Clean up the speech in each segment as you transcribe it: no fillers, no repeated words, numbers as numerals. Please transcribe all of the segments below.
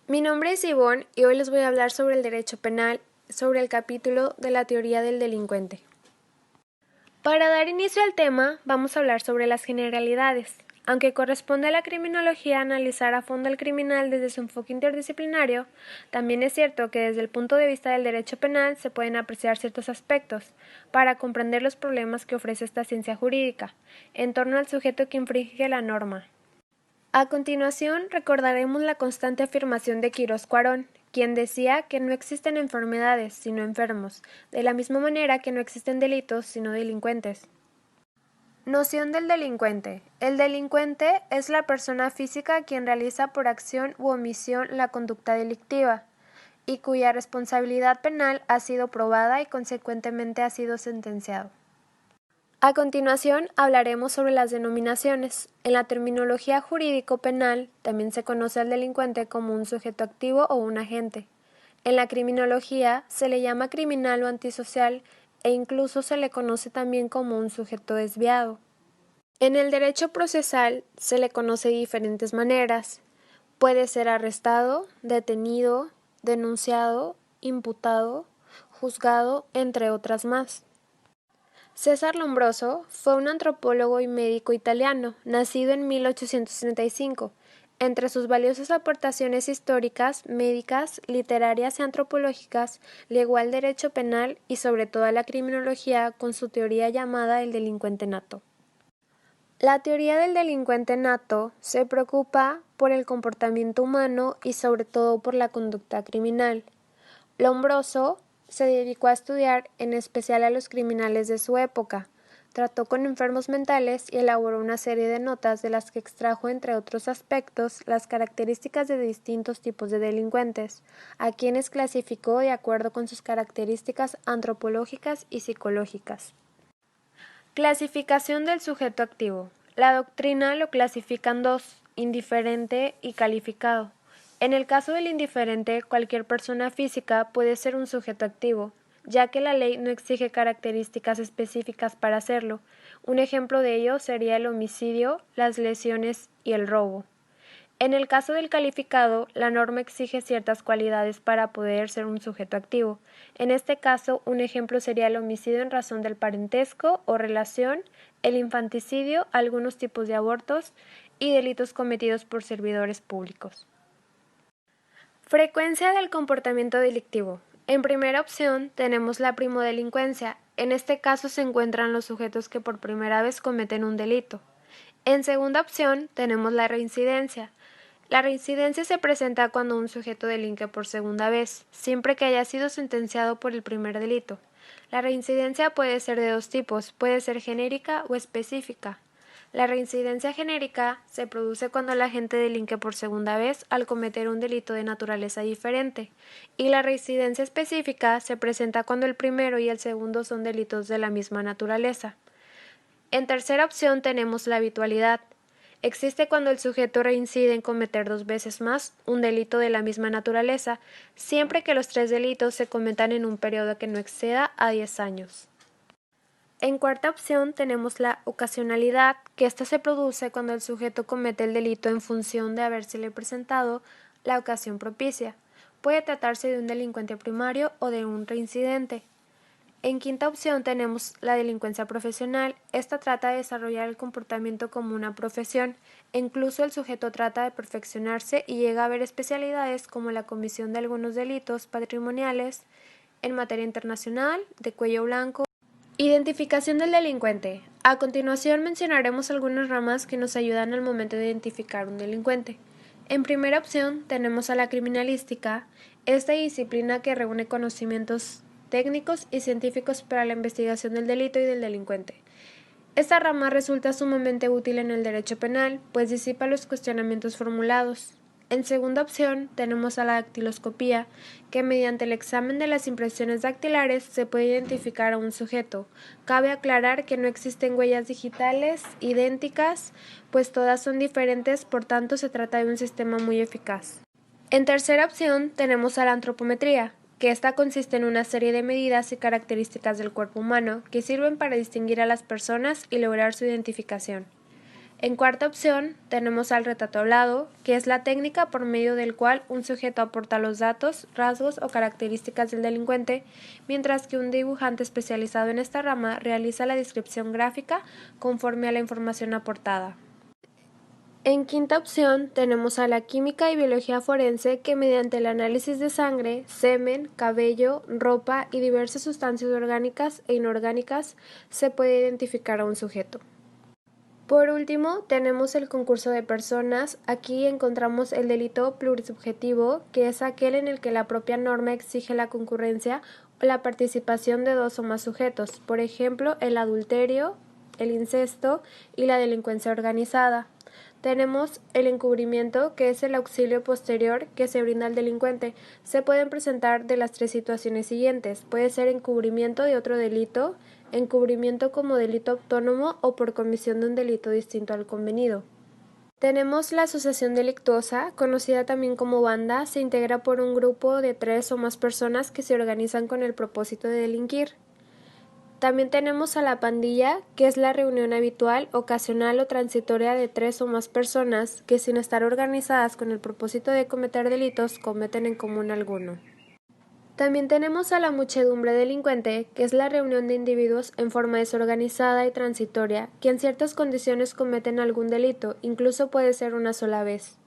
Mi nombre es Ivonne y hoy les voy a hablar sobre el derecho penal, sobre el capítulo de la teoría del delincuente. Para dar inicio al tema, vamos a hablar sobre las generalidades. Aunque corresponde a la criminología analizar a fondo al criminal desde su enfoque interdisciplinario, también es cierto que desde el punto de vista del derecho penal se pueden apreciar ciertos aspectos para comprender los problemas que ofrece esta ciencia jurídica en torno al sujeto que infringe la norma. A continuación, recordaremos la constante afirmación de Quirós Cuarón, quien decía que no existen enfermedades, sino enfermos, de la misma manera que no existen delitos, sino delincuentes. Noción del delincuente. El delincuente es la persona física quien realiza por acción u omisión la conducta delictiva, y cuya responsabilidad penal ha sido probada y consecuentemente ha sido sentenciado. A continuación hablaremos sobre las denominaciones. En la terminología jurídico-penal también se conoce al delincuente como un sujeto activo o un agente. En la criminología se le llama criminal o antisocial e incluso se le conoce también como un sujeto desviado. En el derecho procesal se le conoce de diferentes maneras. Puede ser arrestado, detenido, denunciado, imputado, juzgado, entre otras más. César Lombroso fue un antropólogo y médico italiano, nacido en 1865. Entre sus valiosas aportaciones históricas, médicas, literarias y antropológicas, legó al derecho penal y sobre todo a la criminología con su teoría llamada el delincuente nato. La teoría del delincuente nato se preocupa por el comportamiento humano y sobre todo por la conducta criminal. Lombroso se dedicó a estudiar en especial a los criminales de su época, trató con enfermos mentales y elaboró una serie de notas de las que extrajo, entre otros aspectos, las características de distintos tipos de delincuentes, a quienes clasificó de acuerdo con sus características antropológicas y psicológicas. Clasificación del sujeto activo. La doctrina lo clasifica en dos, indiferente y calificado. En el caso del indiferente, cualquier persona física puede ser un sujeto activo, ya que la ley no exige características específicas para hacerlo. Un ejemplo de ello sería el homicidio, las lesiones y el robo. En el caso del calificado, la norma exige ciertas cualidades para poder ser un sujeto activo. En este caso, un ejemplo sería el homicidio en razón del parentesco o relación, el infanticidio, algunos tipos de abortos y delitos cometidos por servidores públicos. Frecuencia del comportamiento delictivo. En primera opción tenemos la primodelincuencia. En este caso se encuentran los sujetos que por primera vez cometen un delito. En segunda opción tenemos la reincidencia. La reincidencia se presenta cuando un sujeto delinque por segunda vez, siempre que haya sido sentenciado por el primer delito. La reincidencia puede ser de dos tipos, puede ser genérica o específica. La reincidencia genérica se produce cuando la gente delinque por segunda vez al cometer un delito de naturaleza diferente, y la reincidencia específica se presenta cuando el primero y el segundo son delitos de la misma naturaleza. En tercera opción tenemos la habitualidad. Existe cuando el sujeto reincide en cometer dos veces más un delito de la misma naturaleza, siempre que los tres delitos se cometan en un periodo que no exceda a 10 años. En cuarta opción tenemos la ocasionalidad, que ésta se produce cuando el sujeto comete el delito en función de habérsele presentado la ocasión propicia. Puede tratarse de un delincuente primario o de un reincidente. En quinta opción tenemos la delincuencia profesional. Esta trata de desarrollar el comportamiento como una profesión. Incluso el sujeto trata de perfeccionarse y llega a ver especialidades como la comisión de algunos delitos patrimoniales en materia internacional, de cuello blanco. Identificación del delincuente. A continuación mencionaremos algunas ramas que nos ayudan al momento de identificar un delincuente. En primera opción tenemos a la criminalística, esta disciplina que reúne conocimientos técnicos y científicos para la investigación del delito y del delincuente. Esta rama resulta sumamente útil en el derecho penal, pues disipa los cuestionamientos formulados. En segunda opción tenemos a la dactiloscopía, que mediante el examen de las impresiones dactilares se puede identificar a un sujeto. Cabe aclarar que no existen huellas digitales idénticas, pues todas son diferentes, por tanto se trata de un sistema muy eficaz. En tercera opción tenemos a la antropometría, que esta consiste en una serie de medidas y características del cuerpo humano que sirven para distinguir a las personas y lograr su identificación. En cuarta opción tenemos al retrato hablado, que es la técnica por medio del cual un sujeto aporta los datos, rasgos o características del delincuente, mientras que un dibujante especializado en esta rama realiza la descripción gráfica conforme a la información aportada. En quinta opción tenemos a la química y biología forense, que mediante el análisis de sangre, semen, cabello, ropa y diversas sustancias orgánicas e inorgánicas se puede identificar a un sujeto. Por último, tenemos el concurso de personas. Aquí encontramos el delito plurisubjetivo, que es aquel en el que la propia norma exige la concurrencia o la participación de dos o más sujetos, por ejemplo, el adulterio, el incesto y la delincuencia organizada. Tenemos el encubrimiento, que es el auxilio posterior que se brinda al delincuente. Se pueden presentar de las tres situaciones siguientes. Puede ser encubrimiento de otro delito, encubrimiento como delito autónomo o por comisión de un delito distinto al convenido. Tenemos la asociación delictuosa, conocida también como banda. Se integra por un grupo de 3 o más personas que se organizan con el propósito de delinquir. También tenemos a la pandilla, que es la reunión habitual, ocasional o transitoria de 3 o más personas que, sin estar organizadas con el propósito de cometer delitos, cometen en común alguno. También tenemos a la muchedumbre delincuente, que es la reunión de individuos en forma desorganizada y transitoria, que en ciertas condiciones cometen algún delito, incluso puede ser una sola vez.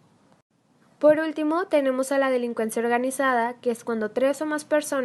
Por último, tenemos a la delincuencia organizada, que es cuando 3 o más personas